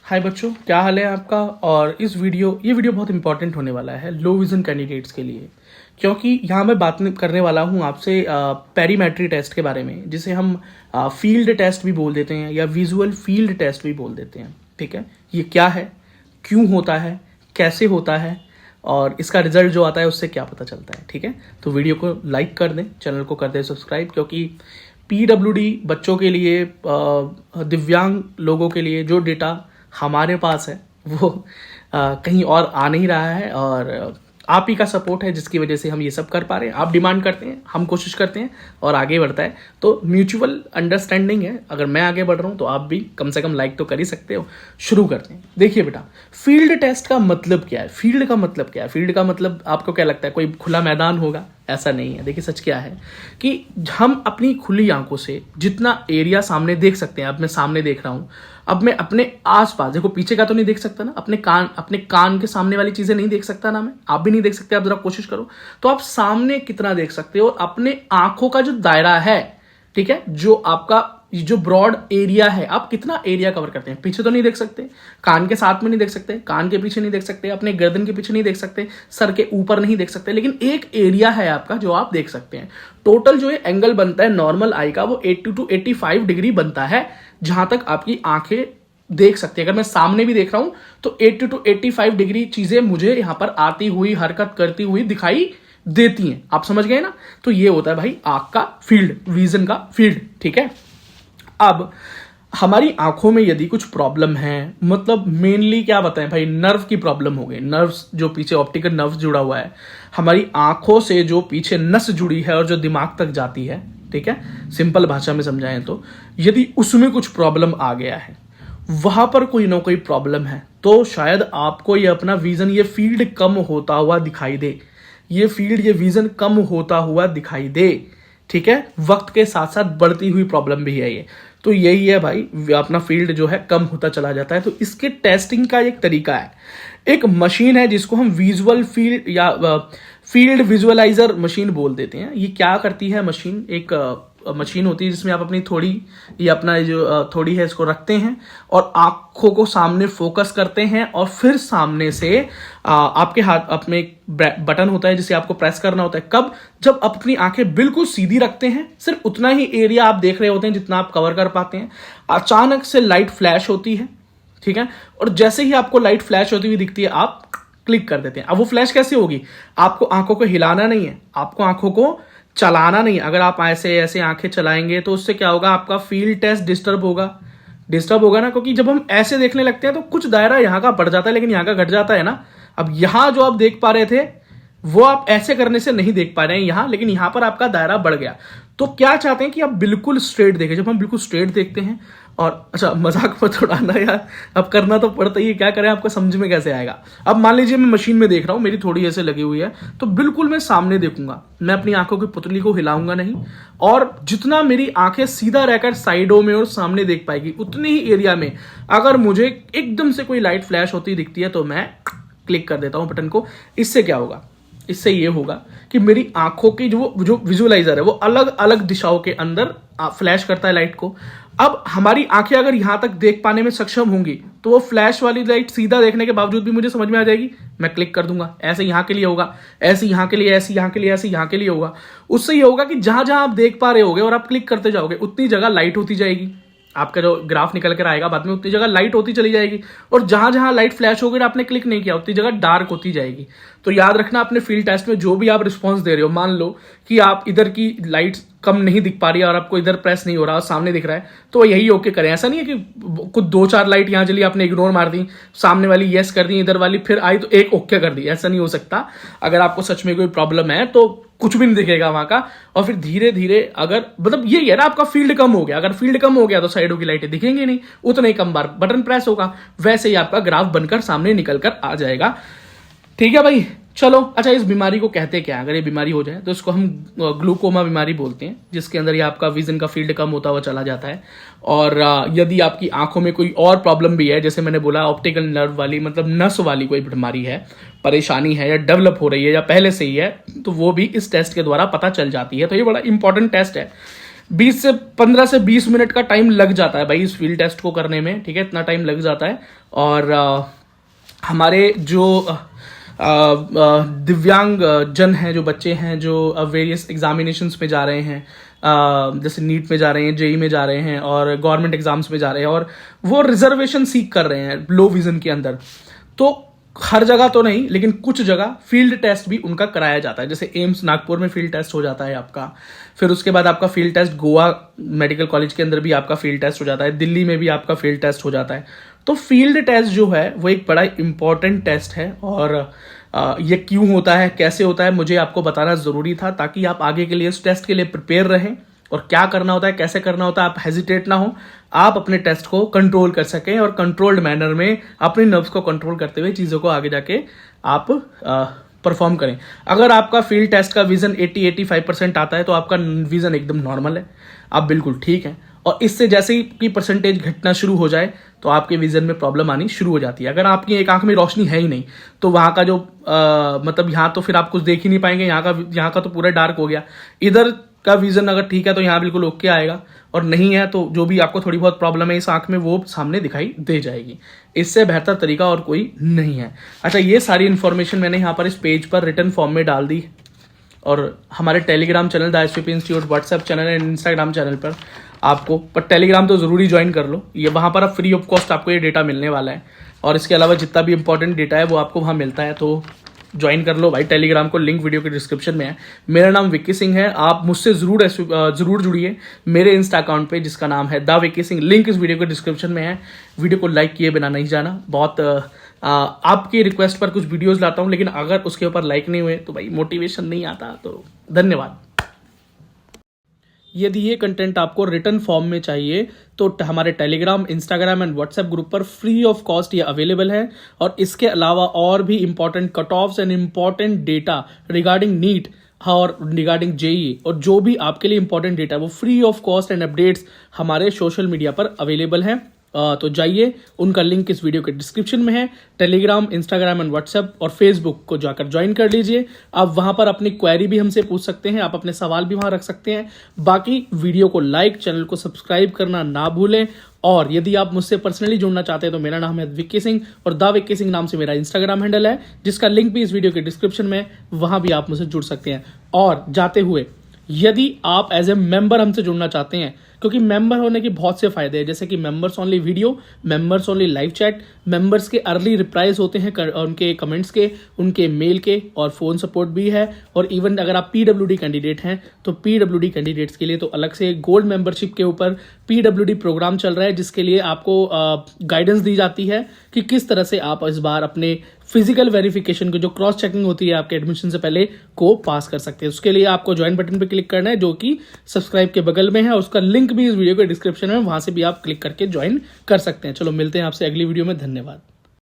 हाय बच्चों, क्या हाल है आपका। और ये वीडियो बहुत इंपॉर्टेंट होने वाला है लो विजन कैंडिडेट्स के लिए, क्योंकि यहाँ मैं बात करने वाला हूँ आपसे पेरीमेट्री टेस्ट के बारे में, जिसे हम फील्ड टेस्ट भी बोल देते हैं या विजुअल फील्ड टेस्ट भी बोल देते हैं। ठीक है, ये क्या है, क्यों होता है, कैसे होता है और इसका रिजल्ट जो आता है उससे क्या पता चलता है। ठीक है, तो वीडियो को लाइक कर दें, चैनल को कर दें सब्सक्राइब, क्योंकि पीडब्ल्यूडी बच्चों के लिए, दिव्यांग लोगों के लिए जो डेटा हमारे पास है वो कहीं और आ नहीं रहा है, और आप ही का सपोर्ट है जिसकी वजह से हम ये सब कर पा रहे हैं। आप डिमांड करते हैं, हम कोशिश करते हैं और आगे बढ़ता है, तो म्यूचुअल अंडरस्टैंडिंग है। अगर मैं आगे बढ़ रहा हूँ तो आप भी कम से कम लाइक तो कर ही सकते हो। शुरू करते हैं। देखिए बेटा, फील्ड टेस्ट का मतलब क्या है, फील्ड का मतलब क्या है। फील्ड का मतलब आपको क्या लगता है कोई खुला मैदान होगा? ऐसा नहीं है। देखिए सच क्या है कि हम अपनी खुली आंखों से जितना एरिया सामने देख सकते हैं, अब मैं सामने देख रहा हूं, अब मैं अपने आसपास, देखो पीछे का तो नहीं देख सकता ना, अपने कान के सामने वाली चीजें नहीं देख सकता ना, मैं आप भी नहीं देख सकते। आप जरा कोशिश करो तो आप सामने कितना देख सकते हो। अपने आंखों का जो दायरा है, ठीक है, जो आपका जो ब्रॉड एरिया है, आप कितना एरिया कवर करते हैं। पीछे तो नहीं देख सकते, कान के साथ में नहीं देख सकते, कान के पीछे नहीं देख सकते, अपने गर्दन के पीछे नहीं देख सकते, सर के ऊपर नहीं देख सकते, लेकिन एक एरिया है आपका जो आप देख सकते हैं। टोटल जो ये एंगल बनता है नॉर्मल आई का, वो 80 to 85 डिग्री बनता है, जहां तक आपकी आंखें देख सकते हैं। अगर मैं सामने भी देख रहा हूं तो 80 to 85 डिग्री चीजें मुझे यहां पर आती हुई, हरकत करती हुई दिखाई देती हैं। आप समझ गए ना। तो ये होता है भाई आंख का फील्ड, विजन का फील्ड। ठीक है, अब हमारी आंखों में यदि कुछ प्रॉब्लम है, मतलब मेनली क्या बताएं भाई, नर्व की प्रॉब्लम हो गई। नर्व्स जो पीछे ऑप्टिकल नर्व जुड़ा हुआ है, हमारी आंखों से जो पीछे नस जुड़ी है और जो दिमाग तक जाती है, ठीक है, सिंपल भाषा में समझाएं तो, यदि उसमें कुछ प्रॉब्लम आ गया है, वहां पर कोई ना कोई प्रॉब्लम है, तो शायद आपको ये अपना विजन, ये फील्ड कम होता हुआ दिखाई दे, ये फील्ड, ये विजन कम होता हुआ दिखाई दे। ठीक है, वक्त के साथ साथ बढ़ती हुई प्रॉब्लम भी है ये। तो यही है भाई, अपना फील्ड जो है कम होता चला जाता है। तो इसके टेस्टिंग का एक तरीका है, एक मशीन है जिसको हम विजुअल फील्ड या फील्ड विजुअलाइजर मशीन बोल देते हैं। ये क्या करती है मशीन, एक मशीन होती है जिसमें आप अपनी थोड़ी, ये अपना जो थोड़ी है इसको रखते हैं और आंखों को सामने फोकस करते हैं, और फिर सामने से आपके हाथ, अपने एक बटन होता है जिसे आपको प्रेस करना होता है। कब? जब अपनी आंखें बिल्कुल सीधी रखते हैं, सिर्फ उतना ही एरिया आप देख रहे होते हैं जितना आप कवर कर पाते हैं। अचानक से लाइट फ्लैश होती है, ठीक है, और जैसे ही आपको लाइट फ्लैश होती हुई दिखती है, आप क्लिक कर देते हैं। अब वो फ्लैश कैसे होगी? आपको आंखों को हिलाना नहीं है, आपको आंखों को चलाना नहीं। अगर आप ऐसे ऐसे आंखें चलाएंगे तो उससे क्या होगा, आपका फील्ड टेस्ट डिस्टर्ब होगा ना, क्योंकि जब हम ऐसे देखने लगते हैं तो कुछ दायरा यहां का बढ़ जाता है लेकिन यहां का घट जाता है ना। अब यहां जो आप देख पा रहे थे वो आप ऐसे करने से नहीं देख पा रहे हैं यहां, लेकिन यहां पर आपका दायरा बढ़ गया। तो क्या चाहते हैं कि आप बिल्कुल स्ट्रेट देखें। जब हम बिल्कुल स्ट्रेट देखते हैं, और अच्छा मजाक मत उड़ाना यार, अब करना तो पड़ता ही है, क्या करें, आपको समझ में कैसे आएगा। अब मान लीजिए मैं मशीन में देख रहा हूं, मेरी थोड़ी ऐसे लगी हुई है, तो बिल्कुल मैं सामने देखूंगा, मैं अपनी आंखों की पुतली को हिलाऊंगा नहीं, और जितना मेरी आंखें सीधा रहकर साइडों में और सामने देख पाएगी, उतनी ही एरिया में अगर मुझे एकदम से कोई लाइट फ्लैश होती दिखती है तो मैं क्लिक कर देता हूं बटन को। इससे क्या होगा, इससे ये होगा कि मेरी आंखों की जो विजुअलाइजर है वो अलग अलग दिशाओं के अंदर फ्लैश करता है लाइट को। अब हमारी आंखें अगर यहां तक देख पाने में सक्षम होंगी तो वो फ्लैश वाली लाइट सीधा देखने के बावजूद भी मुझे समझ में आ जाएगी, मैं क्लिक कर दूंगा। ऐसे यहां के लिए होगा, ऐसे यहां के लिए, ऐसे यहां के लिए, ऐसे यहां के लिए होगा। उससे ये होगा कि जहां जहां आप देख पा रहे होगे और आप क्लिक करते जाओगे, उतनी जगह लाइट होती जाएगी। आपका जो ग्राफ निकल कर आएगा बाद में, उतनी जगह लाइट होती चली जाएगी, और जहां जहां लाइट फ्लैश होगी आपने क्लिक नहीं किया, उतनी जगह डार्क होती जाएगी। तो याद रखना, अपने फील्ड टेस्ट में जो भी आप रिस्पॉन्स दे रहे हो, मान लो कि आप इधर की लाइट कम नहीं दिख पा रही है और आपको इधर प्रेस नहीं हो रहा, सामने दिख रहा है, तो यही ओके करें। ऐसा नहीं है कि कुछ 2-4 लाइट यहां चली, आपने इग्नोर मार दी, सामने वाली येस कर दी, इधर वाली फिर आई तो एक ओके कर दी। ऐसा नहीं हो सकता। अगर आपको सच में कोई प्रॉब्लम है तो कुछ भी नहीं दिखेगा वहां का, और फिर धीरे धीरे, अगर मतलब यही है ना, आपका फील्ड कम हो गया, अगर फील्ड कम हो गया तो साइडों की लाइटें दिखेंगी नहीं, उतना ही कम बार बटन प्रेस होगा, वैसे ही आपका ग्राफ बनकर सामने निकल कर आ जाएगा। ठीक है भाई, चलो। अच्छा, इस बीमारी को कहते क्या? अगर ये बीमारी हो जाए तो इसको हम ग्लूकोमा बीमारी बोलते हैं, जिसके अंदर ये आपका विजन का फील्ड कम होता हुआ चला जाता है। और यदि आपकी आंखों में कोई और प्रॉब्लम भी है, जैसे मैंने बोला ऑप्टिकल नर्व वाली, मतलब नस वाली कोई बीमारी है, परेशानी है, या डेवलप हो रही है या पहले से ही है, तो वो भी इस टेस्ट के द्वारा पता चल जाती है। तो ये बड़ा इंपॉर्टेंट टेस्ट है। 20 से 15 से 20 मिनट का टाइम लग जाता है भाई इस फील्ड टेस्ट को करने में, ठीक है, इतना टाइम लग जाता है। और हमारे जो दिव्यांग जन हैं, जो बच्चे हैं, जो वेरियस एग्जामिनेशंस में जा रहे हैं, जैसे नीट में जा रहे हैं, जेई में जा रहे हैं और गवर्नमेंट एग्जाम्स में जा रहे हैं, और वो रिजर्वेशन सीख कर रहे हैं लो विजन के अंदर, तो हर जगह तो नहीं लेकिन कुछ जगह फील्ड टेस्ट भी उनका कराया जाता है। जैसे एम्स नागपुर में फील्ड टेस्ट हो जाता है आपका, फिर उसके बाद आपका field test Goa medical college के अंदर भी आपका फील्ड टेस्ट हो जाता है, दिल्ली में भी आपका फील्ड टेस्ट हो जाता है। तो फील्ड टेस्ट जो है वो एक बड़ा इंपॉर्टेंट टेस्ट है, और ये क्यों होता है, कैसे होता है, मुझे आपको बताना जरूरी था, ताकि आप आगे के लिए इस टेस्ट के लिए प्रिपेयर रहें और क्या करना होता है, कैसे करना होता है, आप हेजिटेट ना हो, आप अपने टेस्ट को कंट्रोल कर सकें और कंट्रोल्ड मैनर में अपने नर्व्स को कंट्रोल करते हुए चीज़ों को आगे जाके आप परफॉर्म करें। अगर आपका फील्ड टेस्ट का विजन 80-85% आता है तो आपका विजन एकदम नॉर्मल है, आप बिल्कुल ठीक हैं। और इससे जैसे ही की परसेंटेज घटना शुरू हो जाए तो आपके विजन में प्रॉब्लम आनी शुरू हो जाती है। अगर आपकी एक आंख में रोशनी है ही नहीं तो वहाँ का जो मतलब यहाँ तो फिर आप कुछ देख ही नहीं पाएंगे, यहाँ का तो पूरा डार्क हो गया। इधर का विजन अगर ठीक है तो यहाँ बिल्कुल ओके आएगा, और नहीं है तो जो भी आपको थोड़ी बहुत प्रॉब्लम है इस आंख में वो सामने दिखाई दे जाएगी। इससे बेहतर तरीका और कोई नहीं है। अच्छा, ये सारी इन्फॉर्मेशन मैंने यहाँ पर इस पेज पर रिटन फॉर्म में डाल दी, और हमारे Telegram channel the SVP institute, WhatsApp channel and Instagram channel पर आपको, पर टेलीग्राम तो ज़रूरी ज्वाइन कर लो, ये वहाँ पर अब फ्री ऑफ कॉस्ट आपको ये डेटा मिलने वाला है, और इसके अलावा जितना भी इंपॉर्टेंट डेटा है वो आपको वहाँ मिलता है, तो ज्वाइन कर लो भाई टेलीग्राम को, लिंक वीडियो के डिस्क्रिप्शन में है। मेरा नाम विक्की सिंह है, आप मुझसे जरूर जुड़िए मेरे इंस्टा अकाउंट पे जिसका नाम है द विक्की सिंह, लिंक इस वीडियो के डिस्क्रिप्शन में है। वीडियो को लाइक किए बिना नहीं जाना, बहुत आपकी रिक्वेस्ट पर कुछ वीडियोस लाता हूँ, लेकिन अगर उसके ऊपर लाइक नहीं हुए तो भाई मोटिवेशन नहीं आता। तो धन्यवाद। यदि ये कंटेंट आपको रिटन फॉर्म में चाहिए तो हमारे Telegram, Instagram and WhatsApp group पर फ्री ऑफ कॉस्ट ये अवेलेबल है, और इसके अलावा और भी important cut offs and important data regarding NEET और रिगार्डिंग जेई, और जो भी आपके लिए इंपॉर्टेंट डेटा वो free off cost and updates हमारे सोशल मीडिया पर अवेलेबल हैं। तो जाइए, उनका लिंक इस वीडियो के डिस्क्रिप्शन में है। टेलीग्राम, इंस्टाग्राम एंड व्हाट्सएप और फेसबुक को जाकर ज्वाइन कर लीजिए। आप वहां पर अपनी क्वेरी भी हमसे पूछ सकते हैं, आप अपने सवाल भी वहां रख सकते हैं। बाकी वीडियो को लाइक, चैनल को सब्सक्राइब करना ना भूलें। और यदि आप मुझसे पर्सनली जुड़ना चाहते हैं तो मेरा नाम है विक्की सिंह, और द विक्की सिंह नाम से मेरा इंस्टाग्राम हैंडल है, जिसका लिंक भी इस वीडियो के डिस्क्रिप्शन में, वहां भी आप मुझसे जुड़ सकते हैं। और जाते हुए, यदि आप एज ए मेंबर हमसे जुड़ना चाहते हैं, क्योंकि मेंबर होने के बहुत से फायदे हैं, जैसे कि members only video, members only live chat, members के अर्ली रिप्लाईज होते हैं उनके कमेंट्स के, उनके मेल के, और फोन सपोर्ट भी है। और इवन अगर आप पीडब्ल्यूडी कैंडिडेट हैं तो पीडब्ल्यूडी कैंडिडेट्स के लिए तो अलग से गोल्ड मेंबरशिप के ऊपर पीडब्ल्यूडी प्रोग्राम चल रहा है, जिसके लिए आपको गाइडेंस दी जाती है कि किस तरह से आप इस बार अपने फिजिकल वेरिफिकेशन को, जो क्रॉस चेकिंग होती है आपके एडमिशन से पहले, को पास कर सकते हैं। उसके लिए आपको ज्वाइन बटन पर क्लिक करना है, जो कि सब्सक्राइब के बगल में है, और उसका लिंक भी इस वीडियो के डिस्क्रिप्शन में, वहां से भी आप क्लिक करके ज्वाइन कर सकते हैं। चलो मिलते हैं आपसे अगली वीडियो में, धन्यवाद।